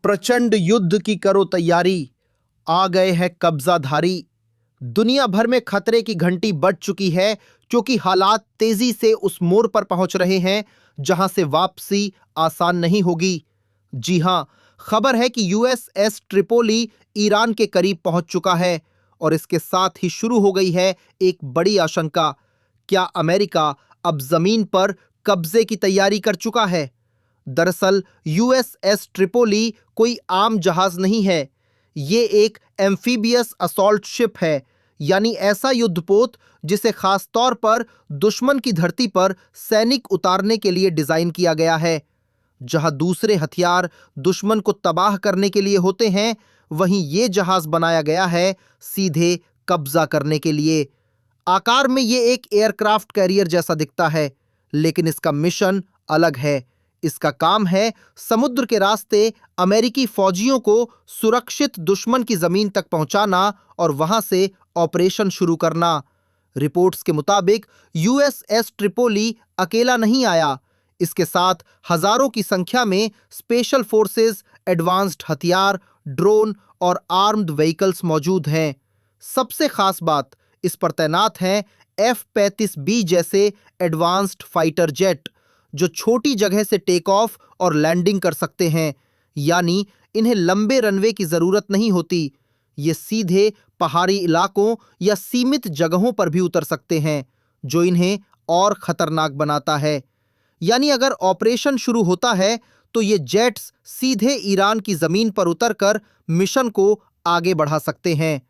प्रचंड युद्ध की करो तैयारी, आ गए हैं कब्जाधारी। दुनिया भर में खतरे की घंटी बज चुकी है, क्योंकि हालात तेजी से उस मोड़ पर पहुंच रहे हैं जहां से वापसी आसान नहीं होगी। जी हां, खबर है कि यूएसएस ट्रिपोली ईरान के करीब पहुंच चुका है और इसके साथ ही शुरू हो गई है एक बड़ी आशंका। क्या अमेरिका अब जमीन पर कब्जे की तैयारी कर चुका है? दरअसल यूएसएस ट्रिपोली कोई आम जहाज नहीं है। ये एक एम्फीबियस असॉल्ट शिप है, यानी ऐसा युद्धपोत जिसे खास तौर पर दुश्मन की धरती पर सैनिक उतारने के लिए डिजाइन किया गया है। जहां दूसरे हथियार दुश्मन को तबाह करने के लिए होते हैं, वहीं ये जहाज बनाया गया है सीधे कब्जा करने के लिए। आकार में ये एक एयरक्राफ्ट कैरियर जैसा दिखता है, लेकिन इसका मिशन अलग है। इसका काम है समुद्र के रास्ते अमेरिकी फौजियों को सुरक्षित दुश्मन की जमीन तक पहुंचाना और वहां से ऑपरेशन शुरू करना। रिपोर्ट्स के मुताबिक यूएसएस ट्रिपोली अकेला नहीं आया। इसके साथ हजारों की संख्या में स्पेशल फोर्सेस, एडवांस्ड हथियार, ड्रोन और आर्म्ड व्हीकल्स मौजूद हैं। सबसे खास बात, इस पर तैनात हैं F-35B जैसे एडवांस्ड फाइटर जेट, जो छोटी जगह से टेक ऑफ और लैंडिंग कर सकते हैं। यानी इन्हें लंबे रनवे की जरूरत नहीं होती। ये सीधे पहाड़ी इलाकों या सीमित जगहों पर भी उतर सकते हैं, जो इन्हें और खतरनाक बनाता है। यानी अगर ऑपरेशन शुरू होता है तो ये जेट्स सीधे ईरान की जमीन पर उतरकर मिशन को आगे बढ़ा सकते हैं।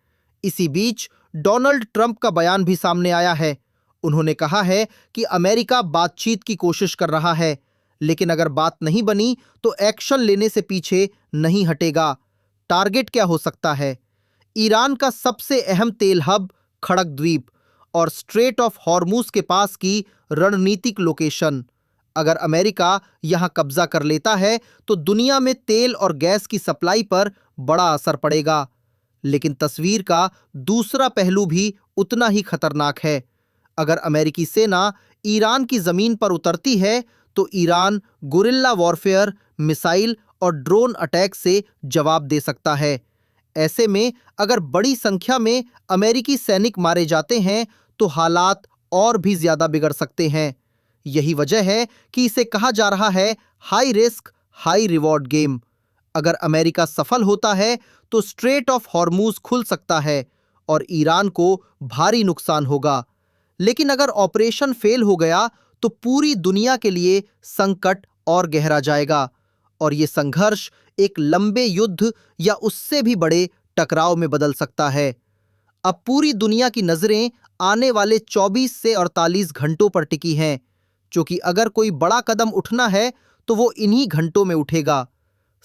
इसी बीच डोनाल्ड ट्रंप का बयान भी सामने आया है। उन्होंने कहा है कि अमेरिका बातचीत की कोशिश कर रहा है, लेकिन अगर बात नहीं बनी तो एक्शन लेने से पीछे नहीं हटेगा। टारगेट क्या हो सकता है? ईरान का सबसे अहम तेल हब खड़क द्वीप और स्ट्रेट ऑफ हॉर्मूज के पास की रणनीतिक लोकेशन। अगर अमेरिका यहां कब्जा कर लेता है तो दुनिया में तेल और गैस की सप्लाई पर बड़ा असर पड़ेगा। लेकिन तस्वीर का दूसरा पहलू भी उतना ही खतरनाक है। अगर अमेरिकी सेना ईरान की जमीन पर उतरती है तो ईरान गुरिल्ला वॉरफेयर, मिसाइल और ड्रोन अटैक से जवाब दे सकता है। ऐसे में अगर बड़ी संख्या में अमेरिकी सैनिक मारे जाते हैं तो हालात और भी ज्यादा बिगड़ सकते हैं। यही वजह है कि इसे कहा जा रहा है high risk high reward game. अगर अमेरिका सफल होता है तो स्ट्रेट ऑफ हॉर्मूज खुल सकता है और ईरान को भारी नुकसान होगा। लेकिन अगर ऑपरेशन फेल हो गया तो पूरी दुनिया के लिए संकट और गहरा जाएगा और ये संघर्ष एक लंबे युद्ध या उससे भी बड़े टकराव में बदल सकता है। अब पूरी दुनिया की नजरें आने वाले 24 से 48 घंटों पर टिकी हैं, क्योंकि अगर कोई बड़ा कदम उठना है तो वो इन्हीं घंटों में उठेगा।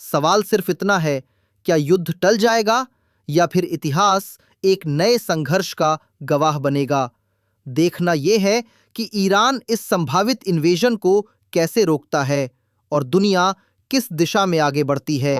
सवाल सिर्फ इतना है, क्या युद्ध टल जाएगा या फिर इतिहास एक नए संघर्ष का गवाह बनेगा? देखना यह है कि ईरान इस संभावित इन्वेजन को कैसे रोकता है और दुनिया किस दिशा में आगे बढ़ती है।